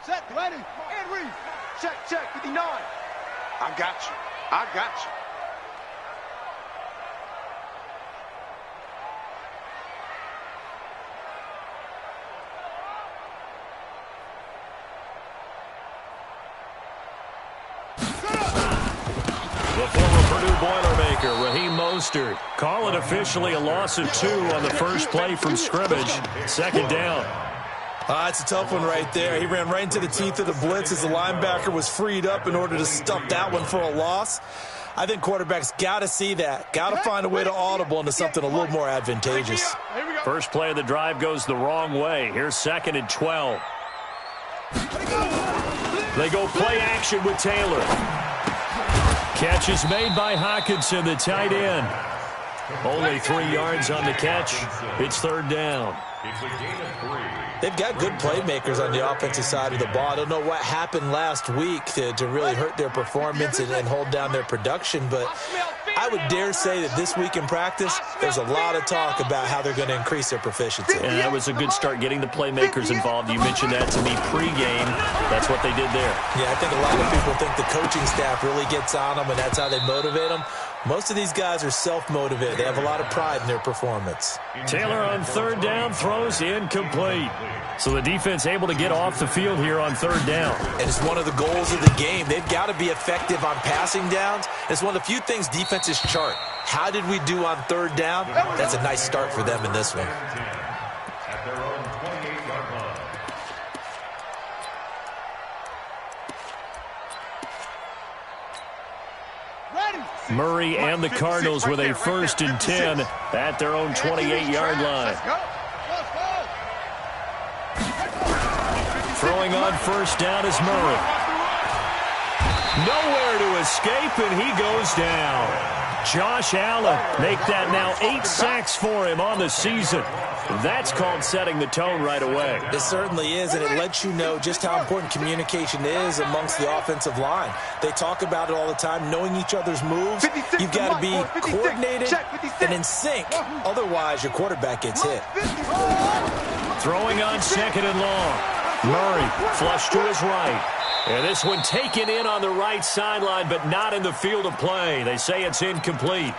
Set, ready, and read. Check, 59. I got you. The former Purdue Boilermaker, Raheem Mostert. Call it officially a loss of 2 on the first play from scrimmage. Second down. It's a tough one right there. He ran right into the teeth of the blitz as the linebacker was freed up in order to stop that one for a loss. I think quarterbacks got to see that. Got to find a way to audible into something a little more advantageous. First play of the drive goes the wrong way. Here's 2nd and 12. They go play action with Taylor. Catch is made by Hockenson, the tight end. Only 3 yards on the catch. It's 3rd down. They've got good playmakers on the offensive side of the ball. I don't know what happened last week to really hurt their performance and hold down their production, but I would dare say that this week in practice, there's a lot of talk about how they're going to increase their proficiency. And that was a good start getting the playmakers involved. You mentioned that to me pregame. That's what they did there. Yeah, I think a lot of people think the coaching staff really gets on them, and that's how they motivate them. Most of these guys are self-motivated. They have a lot of pride in their performance. Taylor on 3rd down throws incomplete. So the defense able to get off the field here on 3rd down. And it's one of the goals of the game. They've got to be effective on passing downs. It's one of the few things defenses chart. How did we do on 3rd down? That's a nice start for them in this one. Murray and the Cardinals with a 1st and 10 at their own 28-yard line. Throwing on 1st down is Murray. Nowhere to escape, and he goes down. Josh Allen make that now 8 sacks for him on the season. That's called setting the tone right away. It certainly is, and it lets you know just how important communication is amongst the offensive line. They talk about it all the time, knowing each other's moves. You've got to be coordinated and in sync. Otherwise, your quarterback gets hit. Throwing on 2nd and long. Murray flush to his right. And this one taken in on the right sideline, but not in the field of play. They say it's incomplete.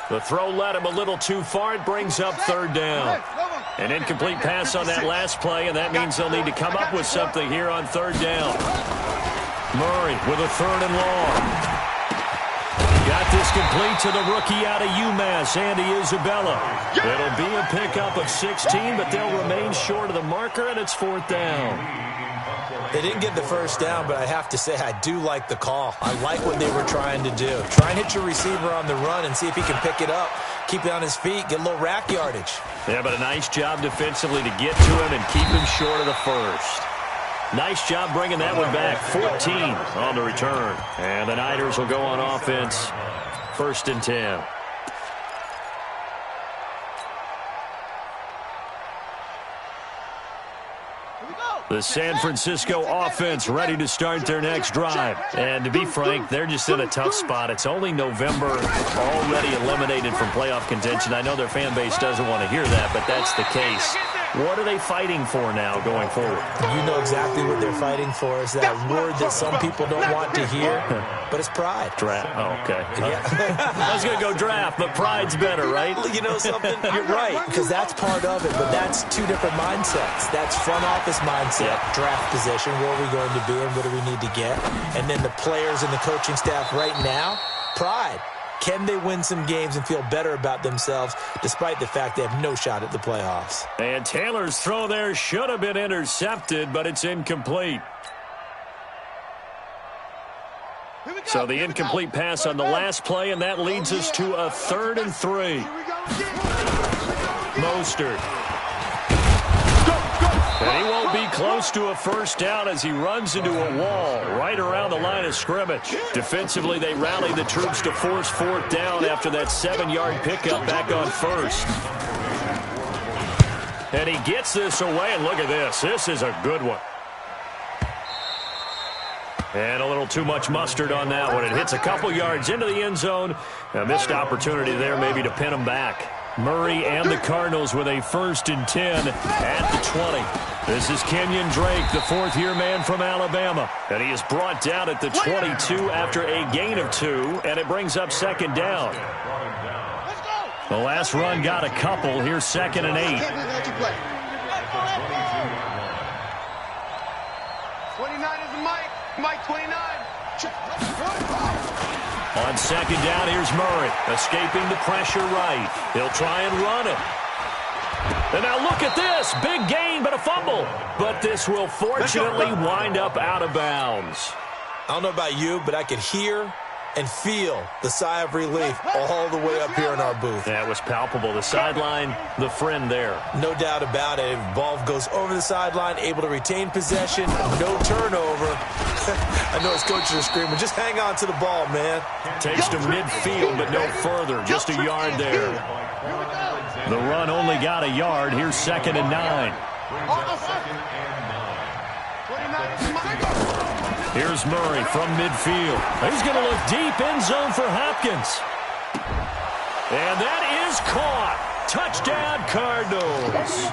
The throw led him a little too far. It brings up 3rd down. An incomplete pass on that last play, and that means they'll need to come up with something here on 3rd down. Murray with a 3rd and long. Got this complete to the rookie out of UMass, Andy Isabella. It'll be a pickup of 16, but they'll remain short of the marker, and it's 4th down. They didn't get the 1st down, but I have to say I do like the call. I like what they were trying to do. Try and hit your receiver on the run and see if he can pick it up, keep it on his feet, get a little rack yardage. Yeah, but a nice job defensively to get to him and keep him short of the 1st. Nice job bringing that one back. 14 on the return. And the Niners will go on offense. 1st and 10. The San Francisco offense ready to start their next drive. And to be frank, they're just in a tough spot. It's only November, already eliminated from playoff contention. I know their fan base doesn't want to hear that, but that's the case. What are they fighting for now going forward? You know exactly what they're fighting for. Is that word that some people don't want to hear, but it's pride. Draft. Oh, okay. Yeah. I was going to go draft, but pride's better, right? You know something? You're right, because that's part of it, but that's 2 different mindsets. That's front office mindset, draft position, where are we going to be and what do we need to get? And then the players and the coaching staff right now, pride. Can they win some games and feel better about themselves despite the fact they have no shot at the playoffs? And Taylor's throw there should have been intercepted, but it's incomplete. So the incomplete pass on the last play, and that leads us to a 3rd and 3. Mostert. And he won't be close to a 1st down as he runs into a wall right around the line of scrimmage. Defensively, they rallied the troops to force 4th down after that 7-yard pickup back on 1st. And he gets this away, and look at this. This is a good one. And a little too much mustard on that one. It hits a couple yards into the end zone. A missed opportunity there maybe to pin him back. Murray and the Cardinals with a 1st and 10 at the 20. This is Kenyon Drake, the fourth-year man from Alabama. And he is brought down at the 22 after a gain of 2, and it brings up second down. The last run got a couple. Here's 2nd and 8. 29 is Mike. Mike 29. On second down, here's Murray, escaping the pressure right. He'll try and run it. And now look at this. Big gain, but a fumble. But this will fortunately wind up out of bounds. I don't know about you, but I could hear and feel the sigh of relief all the way up here in our booth. That was palpable. The sideline, the friend there. No doubt about it. Ball goes over the sideline, able to retain possession, no turnover. I know his coaches are screaming, just hang on to the ball, man. Takes to midfield, but no further. Just a yard there. The run only got a yard. Here's 2nd and 9. Here's Murray from midfield. He's going to look deep, end zone for Hopkins. And that is caught. Touchdown, Cardinals.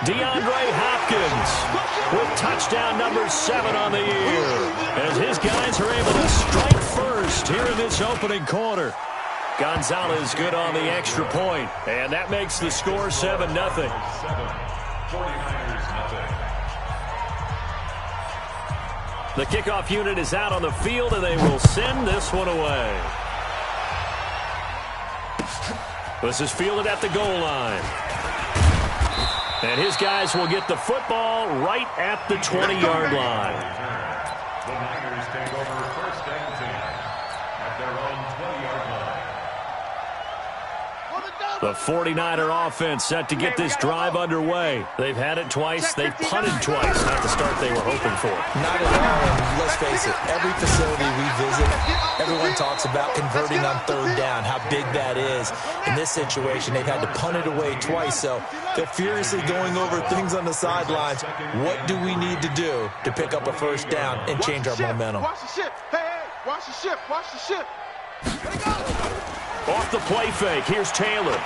DeAndre Hopkins with touchdown number 7 on the year, as his guys are able to strike first here in this opening quarter. Gonzalez good on the extra point, and that makes the score 7-0. The kickoff unit is out on the field, and they will send this one away. This is fielded at the goal line. And his guys will get the football right at the 20-yard line. The Niners take over 1st and 10 at their own 20-yard line. The 49er offense set to get this drive underway. They've had it twice. They've punted twice. Not the start they were hoping for. Not at all. And let's face it, every facility we visit, everyone talks about converting on 3rd down, how big that is. In this situation, they've had to punt it away twice, so they're furiously going over things on the sidelines. What do we need to do to pick up a 1st down and change our momentum? Watch the ship. Hey, watch the ship. Watch the ship. Off the play fake, here's Taylor.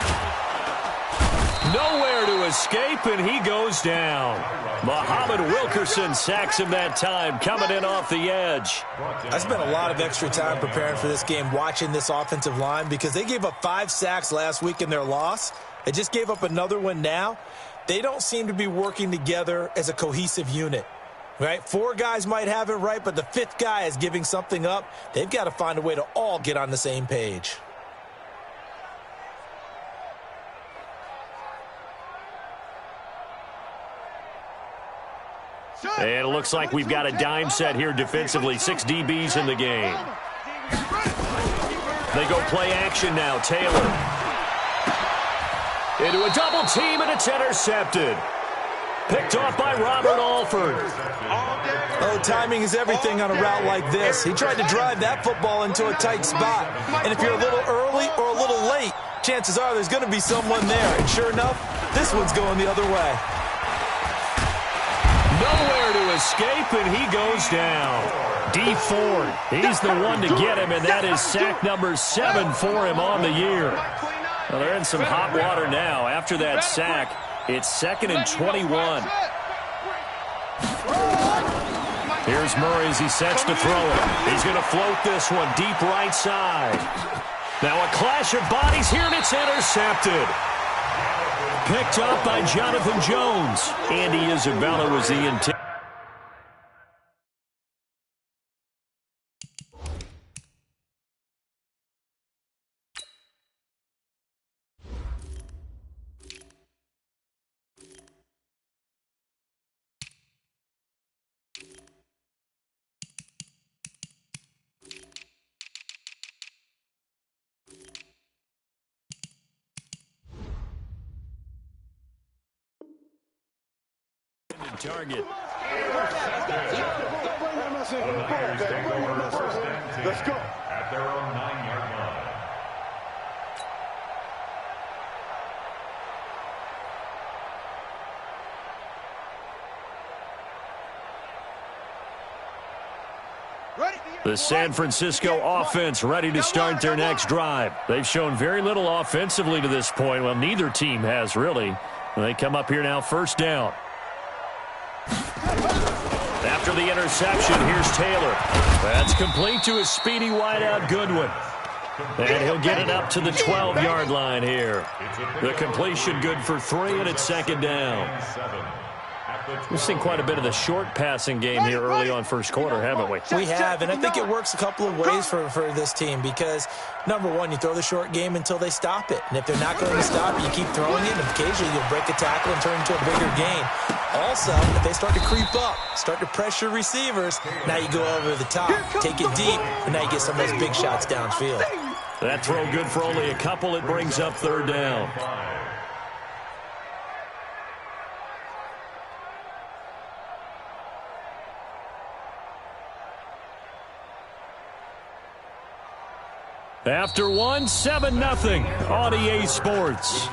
Nowhere to escape, and he goes down. Muhammad Wilkerson sacks him that time, coming in off the edge. I spent a lot of extra time preparing for this game, watching this offensive line, because they gave up 5 sacks last week in their loss. They just gave up another one now. They don't seem to be working together as a cohesive unit. Right? 4 guys might have it right, but the 5th guy is giving something up. They've got to find a way to all get on the same page. And it looks like we've got a dime set here defensively. 6 DBs in the game. They go play action now. Taylor into a double team, and it's intercepted. Picked off by Robert Alford. Oh, timing is everything on a route like this. He tried to drive that football into a tight spot. And if you're a little early or a little late, chances are there's going to be someone there. And sure enough, this one's going the other way. Nowhere to escape, and he goes down. D. Ford, he's the one to get him, and that is sack number 7 for him on the year. Well, they're in some hot water now. After that sack, it's 2nd and 21. Here's Murray as he sets to throw it. He's going to float this one deep right side. Now a clash of bodies here, and it's intercepted. Picked up by Jonathan Jones. Andy Isabella was the intent. Target. Let's go. At their own 9-yard line. The San Francisco offense ready to start their next drive. They've shown very little offensively to this point. Well, neither team has really. They come up here now, 1st down. After the interception, here's Taylor. That's complete to his speedy wideout Goodwin. And he'll get it up to the 12-yard line here. The completion good for 3, and it's second down. We've seen quite a bit of the short passing game here early on first quarter, haven't we? We have, and I think it works a couple of ways for this team because, number one, you throw the short game until they stop it. And if they're not going to stop it, you keep throwing it, and occasionally you'll break a tackle and turn into a bigger gain. Also, if they start to creep up, start to pressure receivers, now you go over the top, take it deep, and now you get some of those big shots downfield. That throw good for only a couple. It brings up third down. After 7-0 on EA Sports.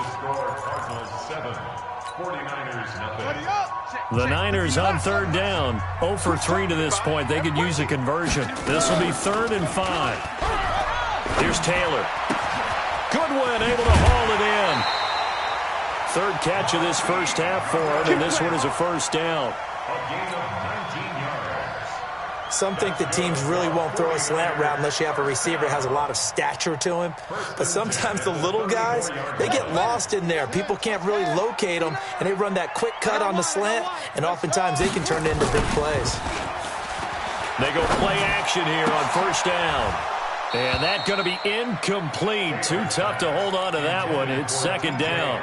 The Niners on third down, 0 for 3 to this point. They could use a conversion. This will be 3rd and 5. Here's Taylor. Goodwin able to haul it in. 3rd catch of this first half for him, and this one is a first down. Some think that teams really won't throw a slant route unless you have a receiver that has a lot of stature to him. But sometimes the little guys, they get lost in there. People can't really locate them, and they run that quick cut on the slant, and oftentimes they can turn it into big plays. They go play action here on first down. And that's going to be incomplete. Too tough to hold on to that one. It's second down.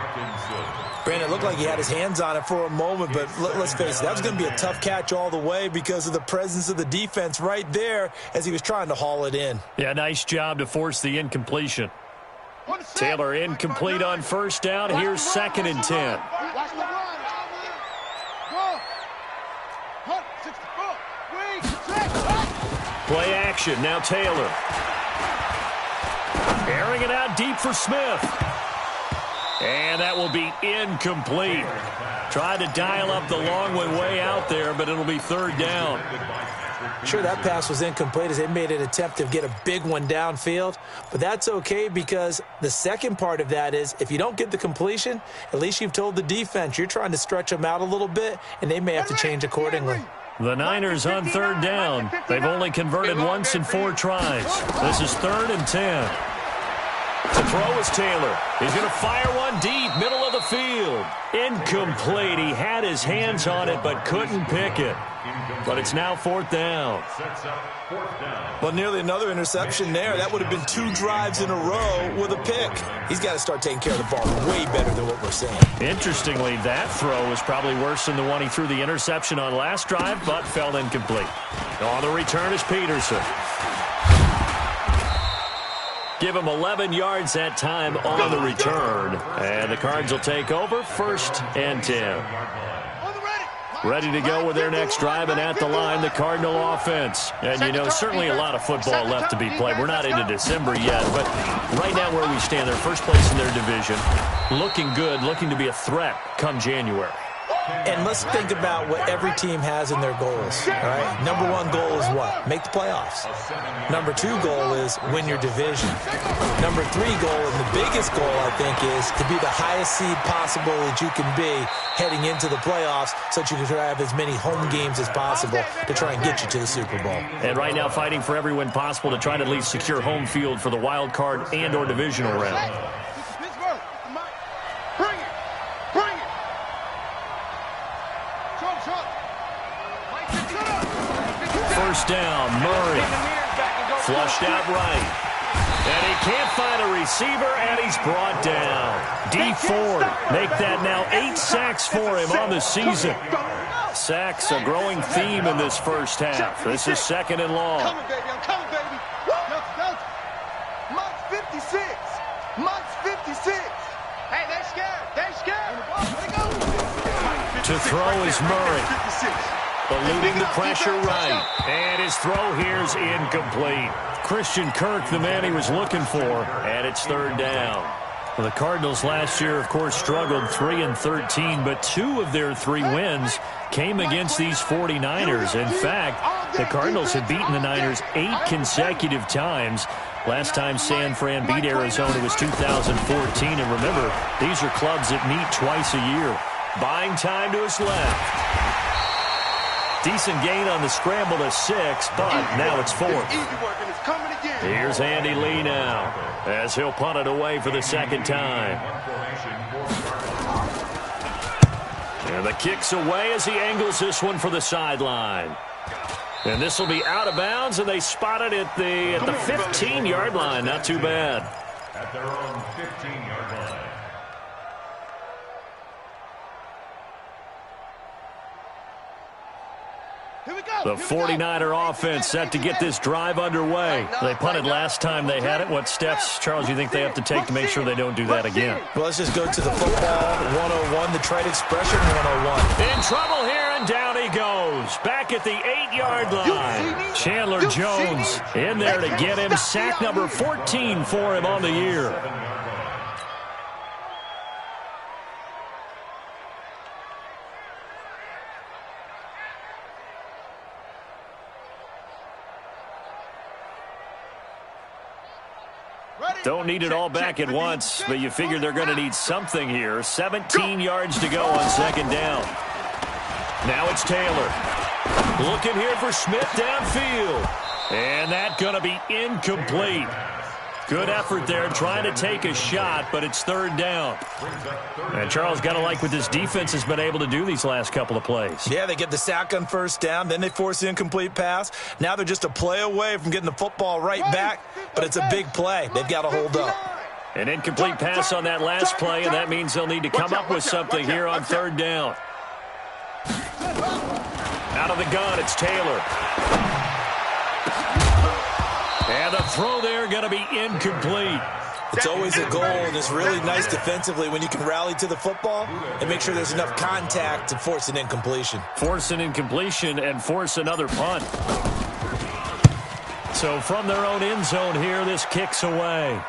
Brandon, it looked like he had his hands on it for a moment, but let's face it, that was going to be a tough catch all the way because of the presence of the defense right there as he was trying to haul it in. Yeah, nice job to force the incompletion. Taylor incomplete on first down. Here's 2nd and 10. Play action. Now Taylor. Airing it out deep for Smith. And that will be incomplete. Tried to dial up the long one way out there, but it'll be 3rd down. Sure, that pass was incomplete as they made an attempt to get a big one downfield. But that's okay because the second part of that is if you don't get the completion, at least you've told the defense you're trying to stretch them out a little bit, and they may have to change accordingly. The Niners on 3rd down. They've only converted once in 4 tries. This is 3rd and 10. To throw is Taylor. He's going to fire one deep, middle of the field. Incomplete. He had his hands on it but couldn't pick it. But it's now 4th down. Well, nearly another interception there. That would have been 2 drives in a row with a pick. He's got to start taking care of the ball way better than what we're seeing. Interestingly, that throw was probably worse than the one he threw the interception on last drive, but fell incomplete. On the return is Peterson. Give him 11 yards that time on the return. And the Cards will take over 1st and 10. Ready to go with their next drive, and at the line, the Cardinal offense. And, you know, certainly a lot of football left to be played. We're not into December yet, but right now where we stand, they're first place in their division. Looking good, looking to be a threat come January. And let's think about what every team has in their goals, all right? Number 1 goal is what? Make the playoffs. Number 2 goal is win your division. Number 3 goal, and the biggest goal, I think, is to be the highest seed possible that you can be heading into the playoffs so that you can have as many home games as possible to try and get you to the Super Bowl. And right now fighting for every win possible to try to at least secure home field for the wild card and or divisional round. First down, Murray. Flushed out right. And he can't find a receiver, and he's brought down. D Ford make that now 8 sacks for him on the season. Sacks a growing theme in this first half. This is 2nd and long. Coming, baby. I'm coming, baby. Mike's 56. Mike's 56. Hey, they're scared. They're scared. To throw is Murray. Eluding the pressure right. And his throw here's incomplete. Christian Kirk, the man he was looking for, and it's 3rd down. Well, the Cardinals last year, of course, struggled 3-13, but 2 of their 3 wins came against these 49ers. In fact, the Cardinals have beaten the Niners 8 consecutive times. Last time San Fran beat Arizona was 2014. And remember, these are clubs that meet twice a year. Buying time to his left. Decent gain on the scramble to 6, but now it's 4th. Here's Andy Lee now, as he'll punt it away for the second time. And the kick's away as he angles this one for the sideline. And this will be out of bounds, and they spot it at the 15-yard line. Not too bad. At their own 15-yard line. The 49er offense set to get this drive underway. They punted last time they had it. What steps, Charles, you think they have to take to make sure they don't do that again? Well, let's just go to the football 101, the trade expression 101. In trouble here, and down he goes. Back at the 8-yard line. Chandler Jones in there to get him. Sack number 14 for him on the year. Don't need it all back at once, but you figure they're going to need something here. 17 yards to go on second down. Now it's Taylor. Looking here for Smith downfield. And that's going to be incomplete. Good effort there trying to take a shot, but it's third down. And Charles, got to like what this defense has been able to do these last couple of plays. Yeah, they get the sack on first down, then they force the incomplete pass. Now they're just a play away from getting the football right back, but it's a big play. They've got to hold up. An incomplete pass on that last play, and that means they'll need to come up with something here on third down. Out of the gun, it's Taylor. And the throw there going to be incomplete. It's always a goal, and it's really nice defensively when you can rally to the football and make sure there's enough contact to force an incompletion. Force an incompletion and force another punt. So from their own end zone here, this kicks away.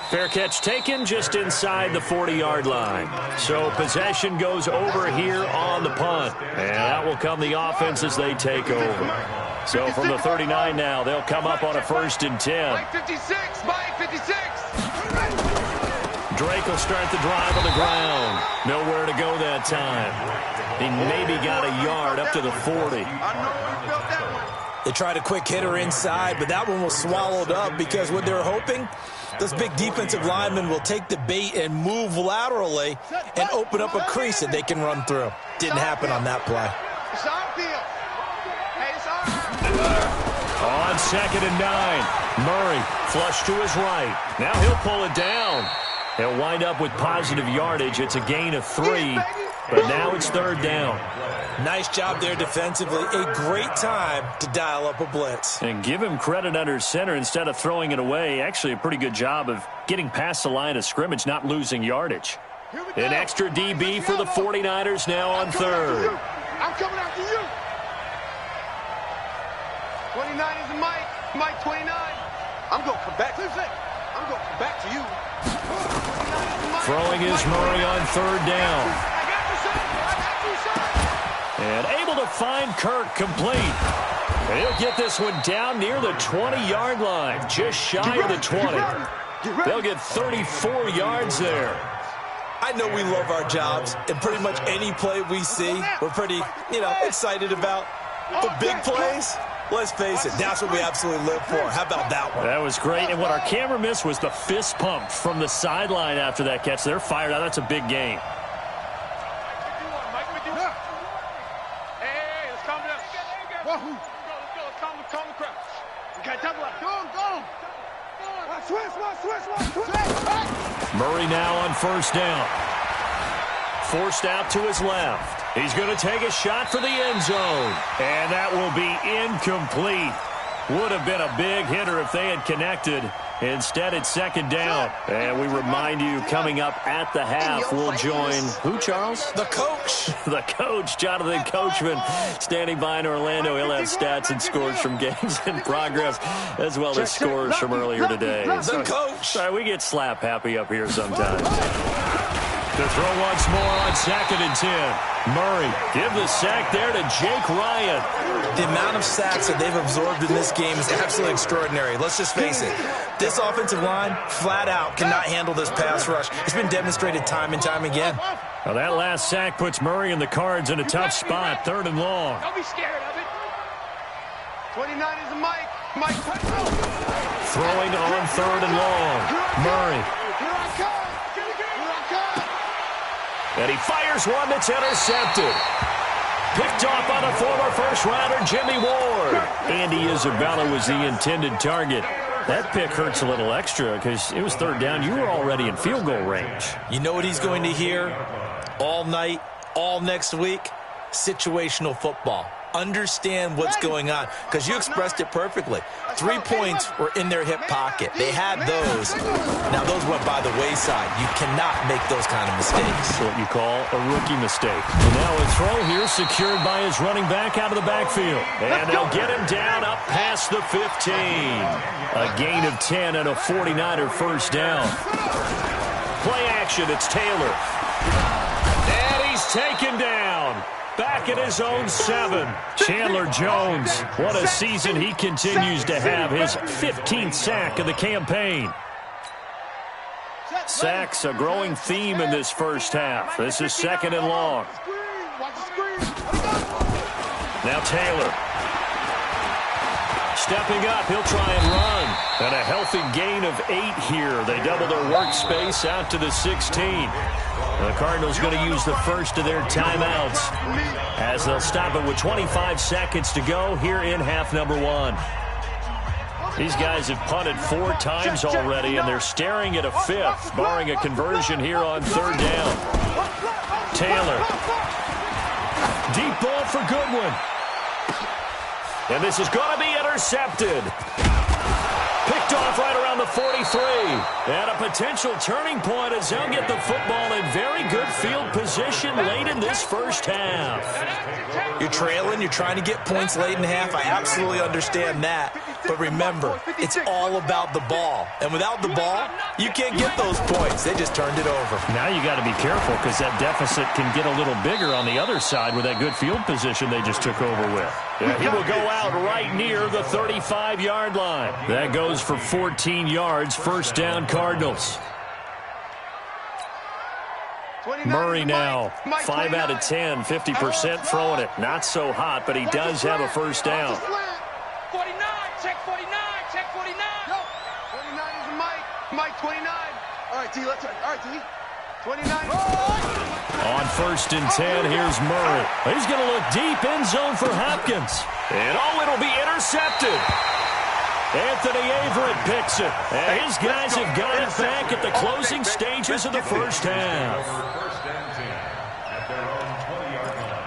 Fair catch taken just inside the 40-yard line. So possession goes over here on the punt. And that will come the offense as they take over. So from the 39 now, they'll come up on a 1st and 10. Mike 56, Mike 56. Drake will start the drive on the ground. Nowhere to go that time. He maybe got a yard up to the 40. They tried a quick hitter inside, but that one was swallowed up because what they're hoping, those big defensive linemen will take the bait and move laterally and open up a crease that they can run through. Didn't happen on that play. On 2nd and 9, Murray flush to his right. Now he'll pull it down. He'll wind up with positive yardage. It's a gain of 3, but now it's third down. Nice job there defensively. A great time to dial up a blitz. And give him credit under center instead of throwing it away. Actually a pretty good job of getting past the line of scrimmage, not losing yardage. An extra DB for the 49ers now on third. I'm coming after you. 29 is Mike. Mike 29. I'm going to come back. I'm going to come back to you. Throwing is Murray on third down. And able to find Kirk complete. And he'll get this one down near the 20-yard line, just shy of the 20. They'll get 34 yards there. I know we love our jobs, and pretty much any play we see, we're pretty, excited about. But big plays, let's face it, that's what we absolutely live for. How about that one? That was great. And what our camera missed was the fist pump from the sideline after that catch. They're fired out. That's a big game. Murray now on first down. Forced out to his left. He's going to take a shot for the end zone. And that will be incomplete. Would have been a big hitter if they had connected. Instead, it's second down. And we remind you, coming up at the half, we'll join who, Charles? The coach. The coach, Jonathan Coachman, standing by in Orlando. He'll have stats and scores from games in progress, as well as scores from earlier today. The coach. Sorry, we get slap happy up here sometimes. To throw once more on 2nd and 10. Murray, give the sack there to Jake Ryan. The amount of sacks that they've absorbed in this game is absolutely extraordinary. Let's just face it. This offensive line, flat out, cannot handle this pass rush. It's been demonstrated time and time again. Well, that last sack puts Murray and the Cards in a tough spot, 3rd and long. Don't be scared of it. 29 is Mike. Throwing on 3rd and long. Murray. Here I come. Here I come. And he fires one that's intercepted. Picked off by the former first-rounder Jimmy Ward. Andy Isabella was the intended target. That pick hurts a little extra because it was 3rd down. You were already in field goal range. You know what he's going to hear all night, all next week? Situational football. Understand what's going on, because you expressed it perfectly. 3 points were in their hip pocket. They had those. Now, those went by the wayside. You cannot make those kind of mistakes. That's what you call a rookie mistake. And now a throw here secured by his running back out of the backfield. And they'll get him down up past the 15. A gain of 10 and a 49er first down. Play action, it's Taylor. And he's taken down. Back at his own 7. Chandler Jones, what a season he continues to have. His 15th sack of the campaign. Sacks, a growing theme in this first half. This is 2nd and long. Now Taylor. Stepping up, he'll try and run. And a healthy gain of 8 here. They double their workspace out to the 16. The Cardinals going to use the first of their timeouts as they'll stop it with 25 seconds to go here in half number 1. These guys have punted 4 times already, and they're staring at a 5th, barring a conversion here on 3rd down. Taylor. Deep ball for Goodwin. And this is going to be intercepted. Picked off right around the 43. And a potential turning point as they'll get the football in very good field position late in this first half. You're trailing. You're trying to get points late in the half. I absolutely understand that. But remember, it's all about the ball. And without the ball, you can't get those points. They just turned it over. Now you got to be careful because that deficit can get a little bigger on the other side with that good field position they just took over with. Yeah, he will go out right near the 35-yard line. That goes for 14 yards, first down Cardinals. Murray now, 5 out of 10, 50% throwing it. Not so hot, but he does have a first down. 49, check 49, check 49. 49 is Mike 29. All right, T, let's try. All right, T. 29. On 1st and 10, here's Murray. He's going to look deep, end zone for Hopkins. And it'll be intercepted. Anthony Averett picks it. And his guys have got it back at the closing stages of the first half. 1st and 10 at their own 20-yard line.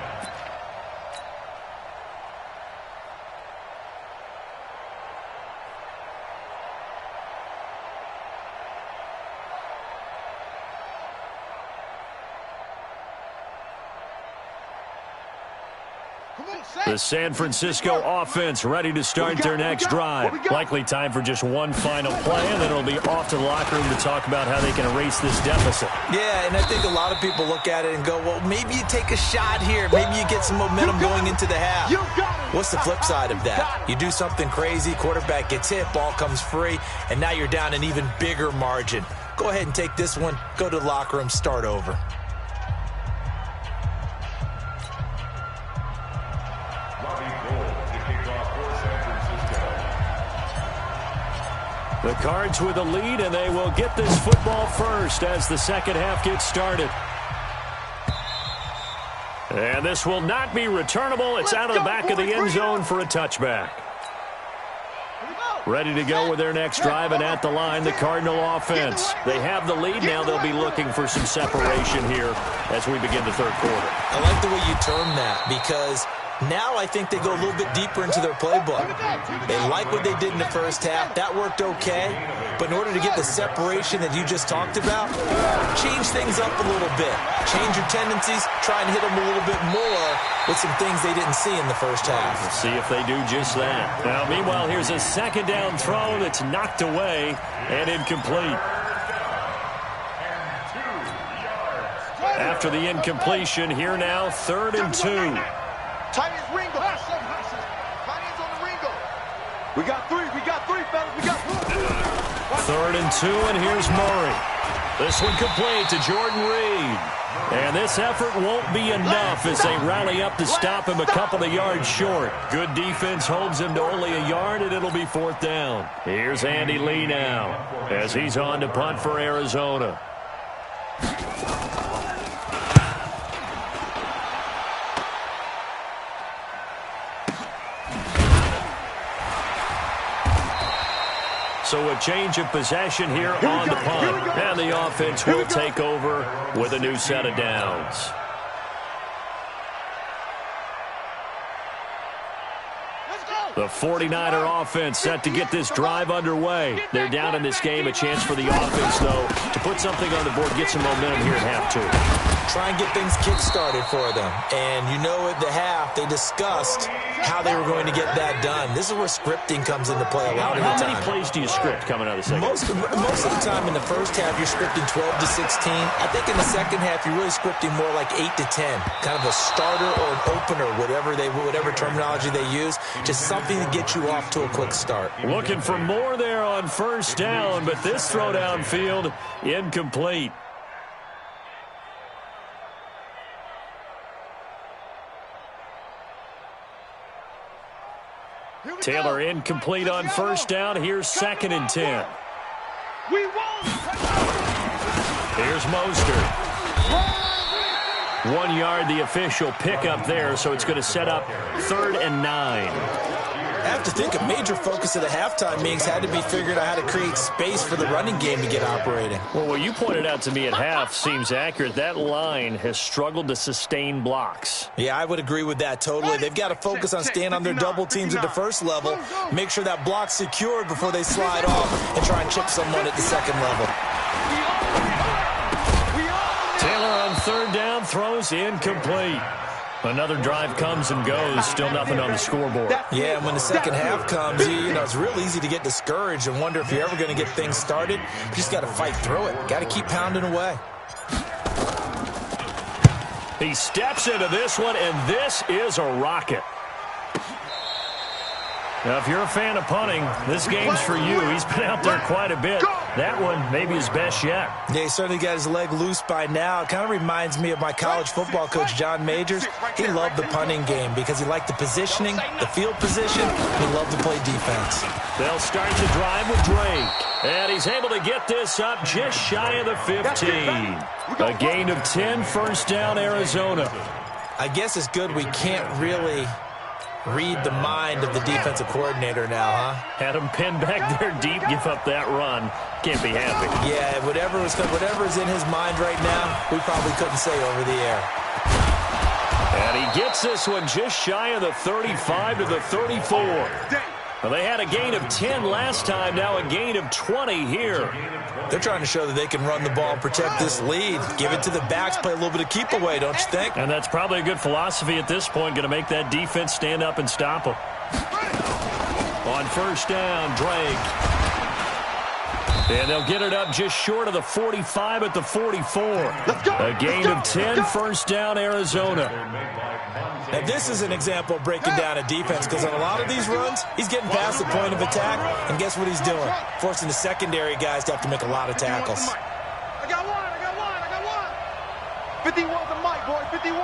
The San Francisco offense ready to start their next drive. Likely time for just one final play, and then it'll be off to the locker room to talk about how they can erase this deficit. Yeah, and I think a lot of people look at it and go, well, maybe you take a shot here. Maybe you get some momentum going into the half. What's the flip side of that? You do something crazy, quarterback gets hit, ball comes free, and now you're down an even bigger margin. Go ahead and take this one, go to the locker room, start over. The Cards with the lead, and they will get this football first as the second half gets started. And this will not be returnable. It's out of the back of the end zone for a touchback. Ready to go with their next drive, and at the line, the Cardinal offense. They have the lead. Now they'll be looking for some separation here as we begin the third quarter. I like the way you term that, because now I think they go a little bit deeper into their playbook. They like what they did in the first half. That worked okay. But in order to get the separation that you just talked about, change things up a little bit. Change your tendencies. Try and hit them a little bit more with some things they didn't see in the first half. We'll see if they do just that. Now, meanwhile, here's a second down throw that's knocked away and incomplete. After the incompletion, here now, 3rd and 2. Tight ends Ringo. Tight ends on the Ringo. We got three, fellas. We got three. 3rd and 2, and here's Murray. This one complete to Jordan Reed. And this effort won't be enough as they rally up to stop him a couple of yards short. Good defense holds him to only a yard, and it'll be 4th down. Here's Andy Lee now as he's on to punt for Arizona. So a change of possession here on the punt. And the offense will take over with a new set of downs. The 49er offense set to get this drive underway. They're down in this game. A chance for the offense, though, to put something on the board, get some momentum here at half 2. Try and get things kick-started for them. And you know at the half, they discussed how they were going to get that done. This is where scripting comes into play a lot of the time. How many plays do you script coming out of the second? Most of the time in the first half, you're scripting 12 to 16. I think in the second half, you're really scripting more like 8 to 10. Kind of a starter or an opener, whatever terminology they use. Just something to get you off to a quick start. Looking for more there on 1st down, but this throw downfield incomplete. Taylor incomplete on 1st down. Here's 2nd and 10. Here's Mostert. 1 yard, the official pickup there, so it's going to set up 3rd and 9. I have to think a major focus of the halftime meetings had to be figuring out how to create space for the running game to get operating. Well, what you pointed out to me at half seems accurate. That line has struggled to sustain blocks. Yeah, I would agree with that totally. They've got to focus on staying on their double teams at the first level, make sure that block's secured before they slide off and try and chip someone at the second level. Taylor on 3rd down throws incomplete. Another drive comes and goes. Still nothing on the scoreboard. Yeah, and when the second half comes, you know, it's real easy to get discouraged and wonder if you're ever going to get things started. You just got to fight through it. Got to keep pounding away. He steps into this one, and this is a rocket. Now, if you're a fan of punting, this game's for you. He's been out there quite a bit. That one maybe his best yet. Yeah, he certainly got his leg loose by now. It kind of reminds me of my college football coach, John Majors. He loved the punting game because he liked the positioning, the field position. He loved to play defense. They'll start the drive with Drake. And he's able to get this up just shy of the 15. A gain of 10, 1st down, Arizona. I guess it's good we can't really read the mind of the defensive coordinator now, huh? Had him pinned back there deep, give up that run. Can't be happy. Yeah, whatever's in his mind right now, we probably couldn't say over the air. And he gets this one just shy of the 35 to the 34. Well, they had a gain of 10 last time, now a gain of 20 here. They're trying to show that they can run the ball and protect this lead. Give it to the backs, play a little bit of keep away, don't you think? And that's probably a good philosophy at this point, going to make that defense stand up and stop them. On 1st down, Drake. And they'll get it up just short of the 45 at the 44. A gain of 10, 1st down, Arizona. Now, this is an example of breaking down a defense because on a lot of these runs, he's getting past the point of attack, and guess what he's doing? Forcing the secondary guys to have to make a lot of tackles. I got one. 51's the mic, boy, 51.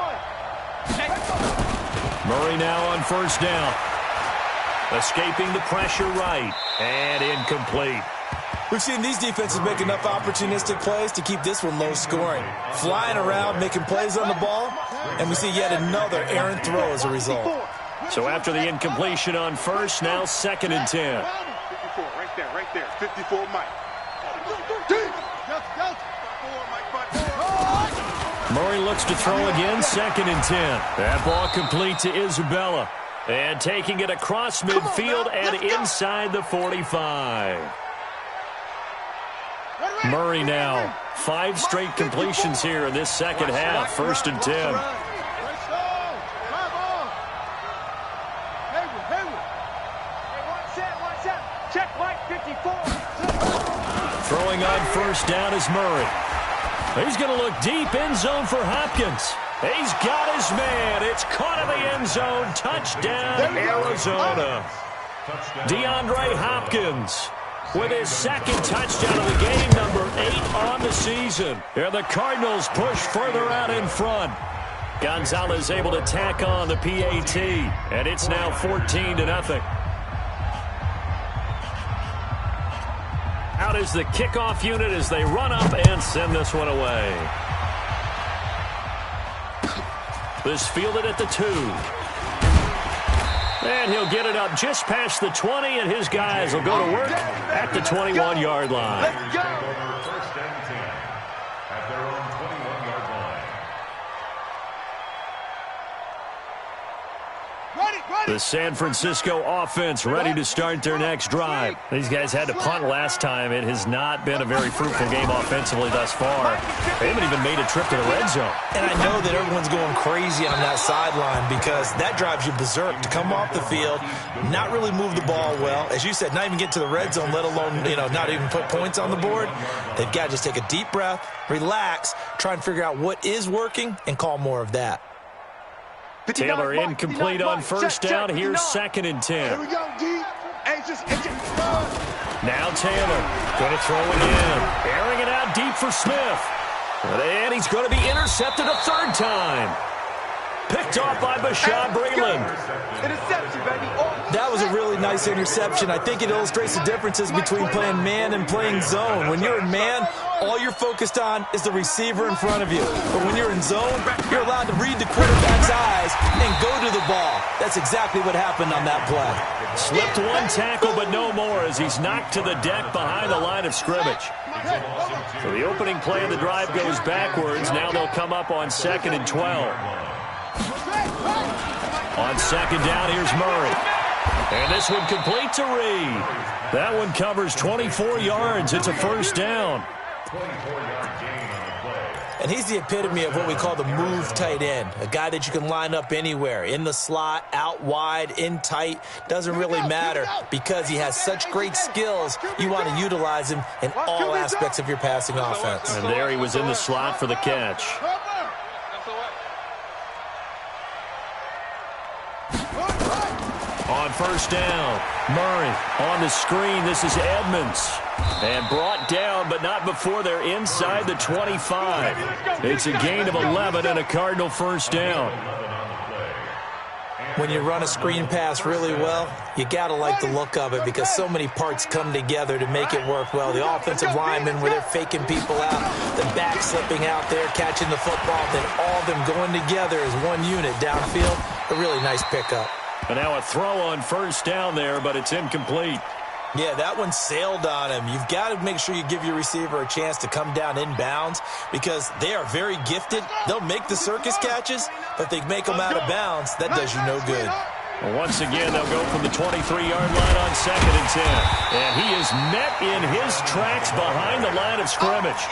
Murray now on 1st down. Escaping the pressure right, and incomplete. We've seen these defenses make enough opportunistic plays to keep this one low scoring. Flying around, making plays on the ball, and we see yet another errant throw as a result. So after the incompletion on 1st, now 2nd and 10. 54, right there. 54, Mike. Murray looks to throw again, 2nd and 10. That ball complete to Isabella. And taking it across midfield and inside the 45. Murray now, 5 straight completions here in this second half. 1st and 10. Throwing on 1st down is Murray. He's going to look deep, end zone for Hopkins. He's got his man. It's caught in the end zone. Touchdown, Arizona. DeAndre Hopkins with his second touchdown of the game, number 8 on the season. And the Cardinals push further out in front. Gonzalez able to tack on the PAT, and it's now 14-0. Out is the kickoff unit as they run up and send this one away. This fielded at the 2. And he'll get it up just past the 20, and his guys will go to work at the 21-yard line. Let's go. First and 10 at their own 21-yard line. The San Francisco offense ready to start their next drive. These guys had to punt last time. It has not been a very fruitful game offensively thus far. They haven't even made a trip to the red zone. And I know that everyone's going crazy on that sideline because that drives you berserk to come off the field, not really move the ball well. As you said, not even get to the red zone, let alone, not even put points on the board. They've got to just take a deep breath, relax, try and figure out what is working, and call more of that. Taylor incomplete on first down. Here's 2nd and 10. Here we go, D. Now Taylor going to throw it in. Airing it out deep for Smith. And he's going to be intercepted a 3rd time. Picked off by Bashaud Breeland. Interception, baby. That was a really nice interception. I think it illustrates the differences between playing man and playing zone. When you're in man, all you're focused on is the receiver in front of you. But when you're in zone, you're allowed to read the quarterback's eyes and go to the ball. That's exactly what happened on that play. Slipped one tackle, but no more as he's knocked to the deck behind the line of scrimmage. So the opening play of the drive goes backwards. Now they'll come up on 2nd and 12. On 2nd down, here's Murray. And this one complete to Reed. That one covers 24 yards. It's a 1st down. 24-yard gain on the play. And he's the epitome of what we call the move tight end, a guy that you can line up anywhere, in the slot, out wide, in tight, doesn't really matter because he has such great skills. You want to utilize him in all aspects of your passing offense. And there he was in the slot for the catch. On 1st down, Murray on the screen. This is Edmonds. And brought down, but not before they're inside the 25. It's a gain of 11 and a Cardinal 1st down. When you run a screen pass really well, you got to like the look of it because so many parts come together to make it work well. The offensive linemen where they're faking people out, the back slipping out there, catching the football, then all of them going together as one unit downfield. A really nice pickup. And now a throw on 1st down there, but it's incomplete. Yeah, that one sailed on him. You've got to make sure you give your receiver a chance to come down inbounds because they are very gifted. They'll make the circus catches, but they make them out of bounds. That does you no good. Well, once again, they'll go from the 23-yard line on 2nd and 10. And he is met in his tracks behind the line of scrimmage.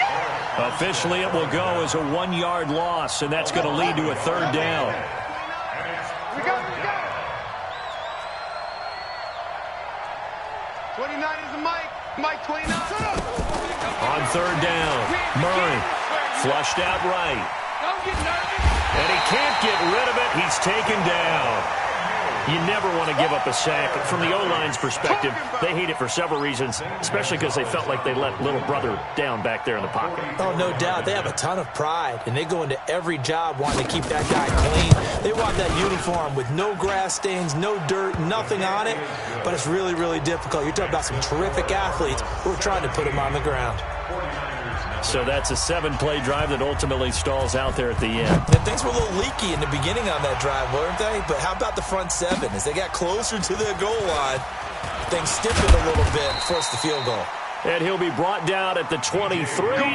Officially, it will go as a 1-yard loss, and that's going to lead to a 3rd down. We got it. 29 is a Mike 29. On 3rd down, Murray flushed out right. Don't get nervous. And he can't get rid of it. He's taken down. You never want to give up a sack. From the O-line's perspective, they hate it for several reasons, especially because they felt like they let little brother down back there in the pocket. Oh, no doubt. They have a ton of pride, and they go into every job wanting to keep that guy clean. They want that uniform with no grass stains, no dirt, nothing on it, but it's really, really difficult. You're talking about some terrific athletes who are trying to put him on the ground. So that's a 7-play drive that ultimately stalls out there at the end. And things were a little leaky in the beginning on that drive, weren't they? But how about the front 7? As they got closer to the goal line, things stiffened a little bit and forced the field goal. And he'll be brought down at the 23,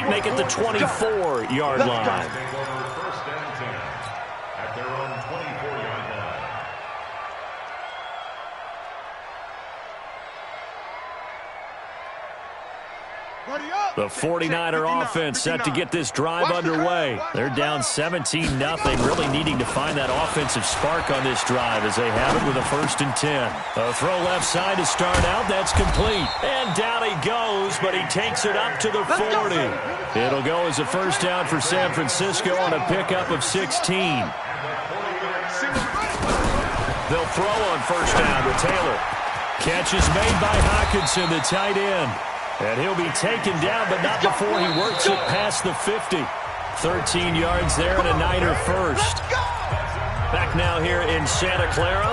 make it the 24-yard line. Take over 1st and 10 at their own 24-yard line. The 49er offense set to get this drive underway. They're down 17-0, really needing to find that offensive spark on this drive as they have it with a 1st and 10. A throw left side to start out. That's complete. And down he goes, but he takes it up to the 40. It'll go as a 1st down for San Francisco on a pickup of 16. They'll throw on 1st down to Taylor. Catch is made by Hockenson, the tight end. And he'll be taken down, but not before he works it past the 50. 13 yards there and a Niner first. Back now here in Santa Clara.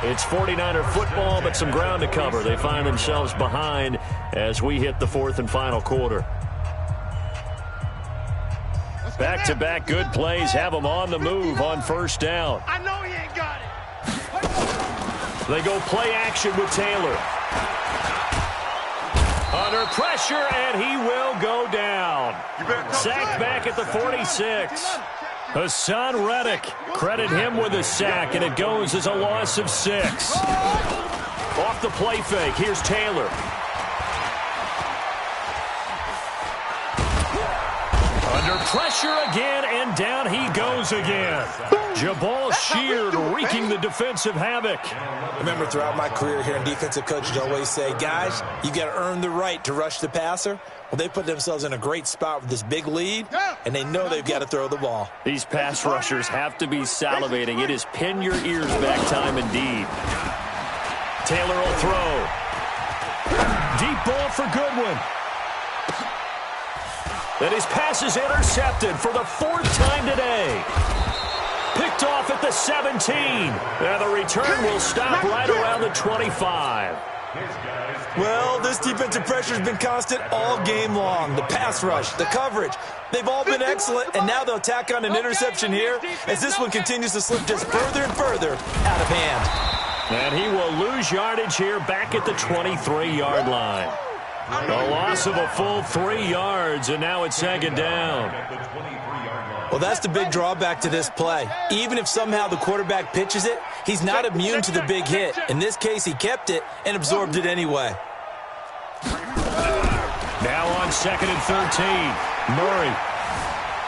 It's 49er football, but some ground to cover. They find themselves behind as we hit the fourth and final quarter. Back-to-back good plays have them on the move on first down. I know he ain't got it. They go play action with Taylor. Under pressure, and he will go down. Sacked back at the 46. Hassan Reddick, credit him with a sack, and it goes as a loss of 6. Off the play fake, here's Taylor. Under pressure again, and down he goes again. Jabal Sheard wreaking the defensive havoc. Remember, throughout my career here in defensive coaches always say, guys, you got to earn the right to rush the passer. Well, they put themselves in a great spot with this big lead, and they know they've got to throw the ball. These pass rushers have to be salivating. It is pin your ears back time indeed. Taylor will throw. Deep ball for Goodwin. And his pass is intercepted for the 4th time today. Picked off at the 17. And the return will stop right around the 25. Well, this defensive pressure has been constant all game long. The pass rush, the coverage, they've all been excellent, and now they'll tack on an interception here as this one continues to slip just further and further out of hand. And he will lose yardage here back at the 23-yard line. A loss of a full 3 yards, and now it's second down. Well, that's the big drawback to this play. Even if somehow the quarterback pitches it, he's not immune to the big hit. In this case, he kept it and absorbed it anyway. Now on 2nd and 13. Murray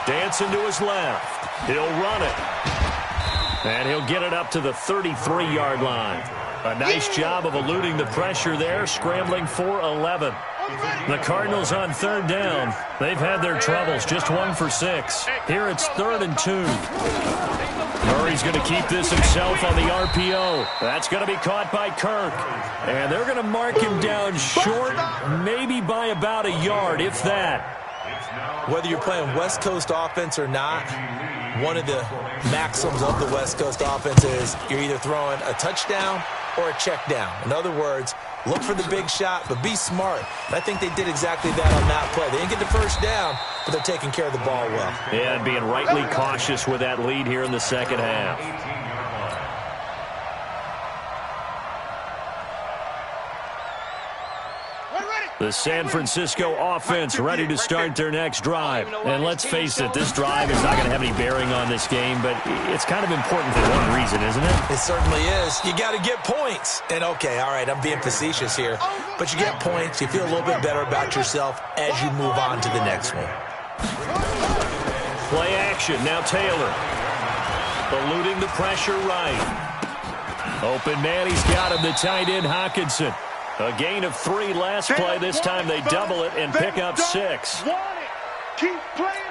dancing to his left. He'll run it. And he'll get it up to the 33-yard line. A nice job of eluding the pressure there, scrambling for 11. The Cardinals on 3rd down. They've had their troubles, just 1 for 6. Here it's 3rd and 2. Murray's going to keep this himself on the RPO. That's going to be caught by Kirk. And they're going to mark him down short, maybe by about a yard, if that. Whether you're playing West Coast offense or not, one of the maxims of the West Coast offense is you're either throwing a touchdown or a check down. In other words, look for the big shot, but be smart. And I think they did exactly that on that play. They didn't get the first down, but they're taking care of the ball well. Yeah, and being rightly cautious with that lead here in the second half. The San Francisco offense ready to start their next drive. And let's face it, this drive is not going to have any bearing on this game, but it's kind of important for one reason, isn't it? It certainly is. You got to get points. And, okay, all right, I'm being facetious here, but you get points, you feel a little bit better about yourself as you move on to the next one. Play action, now Taylor. Eluding the pressure right. Open man, he's got him, the tight end Hockenson. A gain of 3 last play. This time they double it and pick up 6.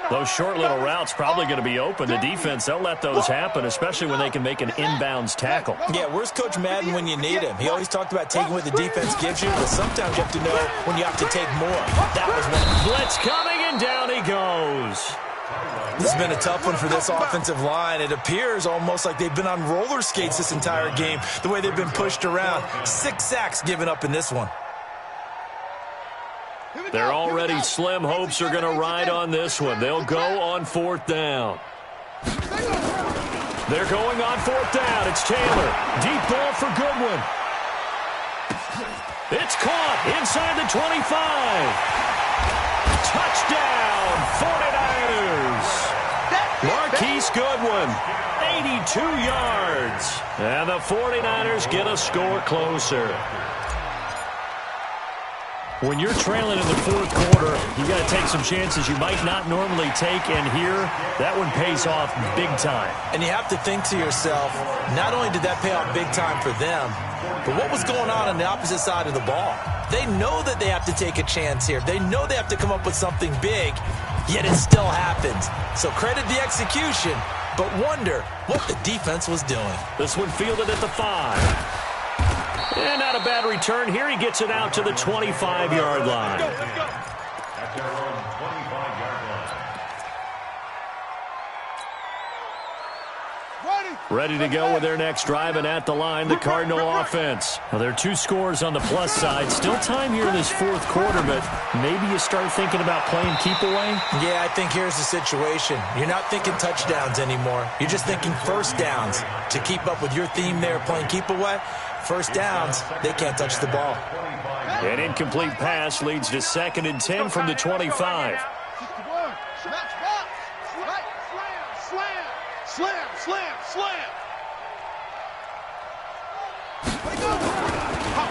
Those short little routes probably going to be open. The defense, they'll let those happen, especially when they can make an inbounds tackle. Yeah, where's Coach Madden when you need him? He always talked about taking what the defense gives you, but sometimes you have to know when you have to take more. That was one. Blitz coming, and down he goes. This has been a tough one for this offensive line. It appears almost like they've been on roller skates this entire game, the way they've been pushed around. 6 sacks given up in this one. Their already slim hopes are going to ride on this one. They'll go on 4th down. They're going on 4th down. It's Taylor. Deep ball for Goodwin. It's caught inside the 25. Touchdown, 49ers. Marquise Goodwin, 82 yards. And the 49ers get a score closer. When you're trailing in the 4th quarter, you got to take some chances you might not normally take, and here, that one pays off big time. And you have to think to yourself, not only did that pay off big time for them, but what was going on the opposite side of the ball? They know that they have to take a chance here. They know they have to come up with something big, yet it still happens. So credit the execution, but wonder what the defense was doing. This one fielded at the 5. And not a bad return here. He gets it out to the 25-yard line. At their own 25-yard line. Ready to go with their next drive, and at the line, the Cardinal offense. Now, there are 2 scores on the plus side. Still time here in this fourth quarter, but maybe you start thinking about playing keep away? Yeah, I think here's the situation. You're not thinking touchdowns anymore. You're just thinking first downs. To keep up with your theme there, playing keep away, first downs, they can't touch the ball. An incomplete pass leads to 2nd and 10 from the 25.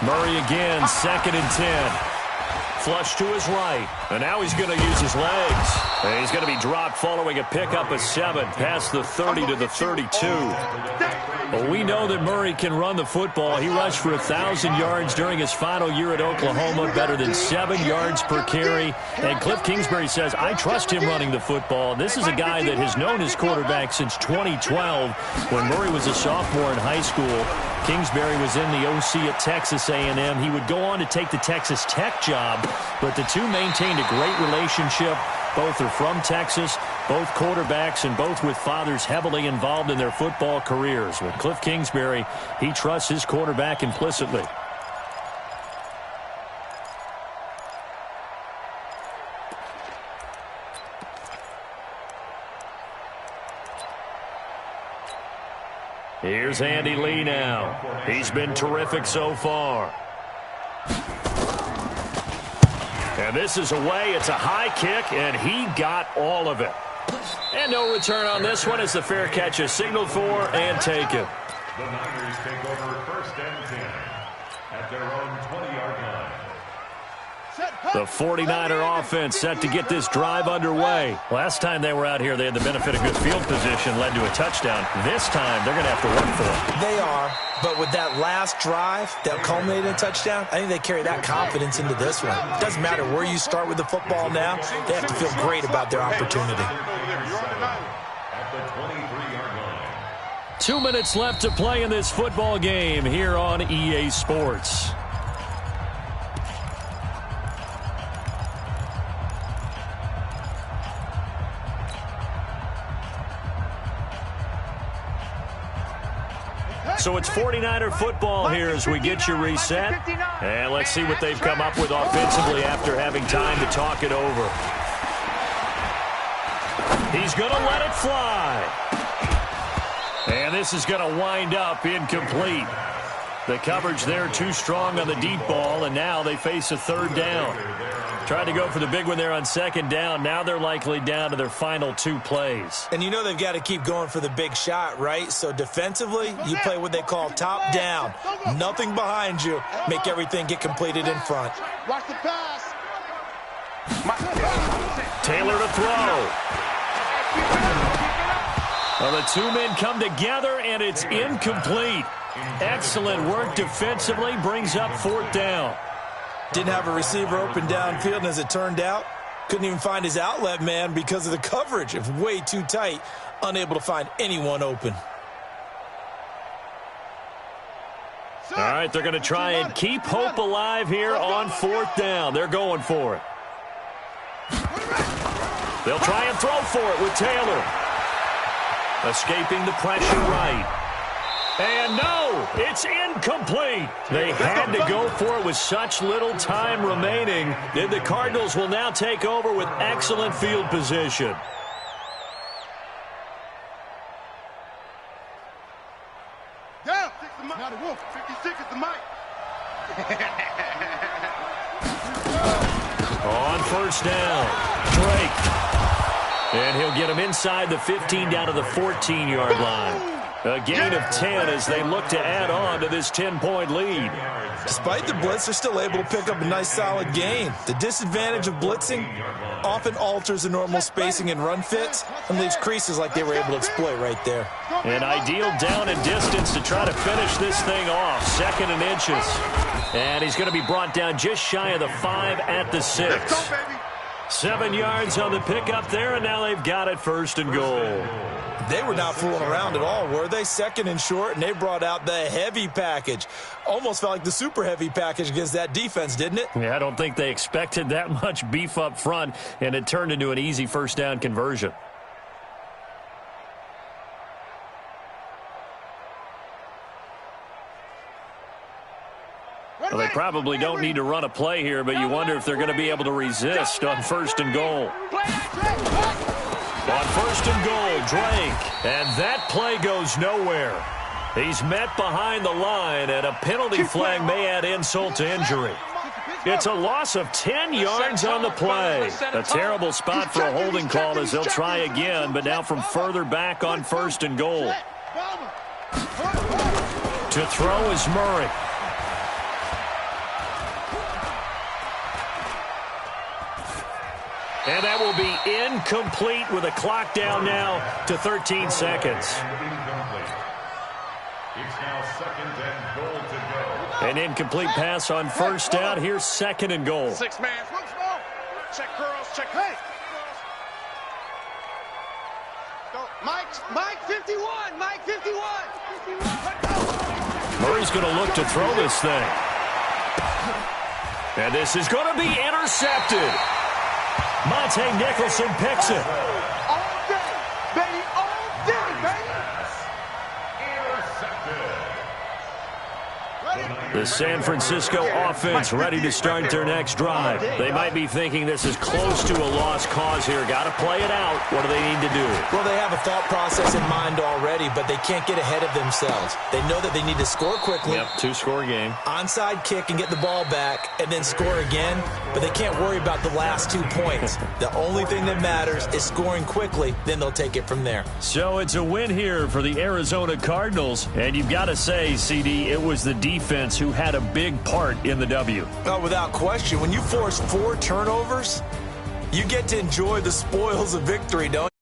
Murray again, 2nd and 10. Flush to his right, and now he's going to use his legs. And he's going to be dropped following a pickup of 7 past the 30 to the 32. Well, we know that Murray can run the football. He rushed for 1,000 yards during his final year at Oklahoma, better than 7 yards per carry. And Cliff Kingsbury says, I trust him running the football. This is a guy that has known his quarterback since 2012 when Murray was a sophomore in high school. Kingsbury was in the OC at Texas A&M. He would go on to take the Texas Tech job, but the two maintained a great relationship. Both are from Texas, both quarterbacks, and both with fathers heavily involved in their football careers. With Cliff Kingsbury, he trusts his quarterback implicitly. Here's Andy Lee now. He's been terrific so far. And this is away. It's a high kick, and he got all of it. And no return on this one as the fair catch is signaled for and taken. The Niners take over 1st and 10 at their own 20-yard line. The 49er offense set to get this drive underway. Last time they were out here, they had the benefit of good field position, led to a touchdown. This time, they're going to have to work for it. They are, but with that last drive that culminated in a touchdown, I think they carry that confidence into this one. It doesn't matter where you start with the football now. They have to feel great about their opportunity. At the 23-yard line. 2 minutes left to play in this football game here on EA Sports. So it's 49er football here as we get you reset. And let's see what they've come up with offensively after having time to talk it over. He's going to let it fly. And this is going to wind up incomplete. The coverage there too strong on the deep ball, and now they face a 3rd down. Tried to go for the big one there on 2nd down. Now they're likely down to their final 2 plays. And you know they've got to keep going for the big shot, right? So defensively, you play what they call top down. Nothing behind you. Make everything get completed in front. Watch the pass. Taylor to throw. Well, the 2 men come together, and it's incomplete. Excellent work defensively. Brings up 4th down. Didn't have a receiver open downfield, and as it turned out, couldn't even find his outlet man because of the coverage. It was way too tight, unable to find anyone open. All right, they're going to try and keep hope alive here on 4th down. They're going for it. They'll try and throw for it with Taylor. Escaping the pressure right. And no, it's incomplete. They had to go for it with such little time remaining. And the Cardinals will now take over with excellent field position. Down. Now the Wolf. 56 is the mic. On 1st down, Drake. And he'll get him inside the 15 down to the 14-yard line. A gain of 10 as they look to add on to this 10-point lead. Despite the blitz, they're still able to pick up a nice solid gain. The disadvantage of blitzing often alters the normal spacing and run fits and leaves creases like they were able to exploit right there. An ideal down and distance to try to finish this thing off. 2nd and inches. And he's going to be brought down just shy of the 5 at the 6. 7 yards on the pickup there, and now they've got it 1st and goal. They were not fooling around at all, were they? Second and short, and they brought out the heavy package. Almost felt like the super heavy package against that defense, didn't it? Yeah, I don't think they expected that much beef up front, and it turned into an easy first down conversion. Well, they probably don't need to run a play here, but you wonder if they're going to be able to resist on first and goal. On first and goal, Drake. And that play goes nowhere. He's met behind the line, and a penalty flag may add insult to injury. It's a loss of 10 yards on the play. A terrible spot for a holding call as they'll try again, but now from further back on first and goal. To throw is Murray. And that will be incomplete with a clock down now to 13 seconds. It's now second and goal to go. An incomplete pass on first down. Here's second and goal. 6 man. Check girls. Check. Hey. Go. Mike 51. Mike 51. Murray's going to look to throw this thing. And this is going to be intercepted. Monte Nicholson picks it. All day, baby. All day, baby. Intercepted. The San Francisco offense ready to start their next drive. They might be thinking this is close to a lost cause here. Got to play it out. What do they need to do? Well, they have a thought process in mind already, but they can't get ahead of themselves. They know that they need to score quickly. Yep, 2-score game. Onside kick and get the ball back and then score again, but they can't worry about the last 2 points. The only thing that matters is scoring quickly, then they'll take it from there. So it's a win here for the Arizona Cardinals, and you've got to say, CD, it was the defense who had a big part in the W. Oh, without question. When you force 4 turnovers, you get to enjoy the spoils of victory, don't you?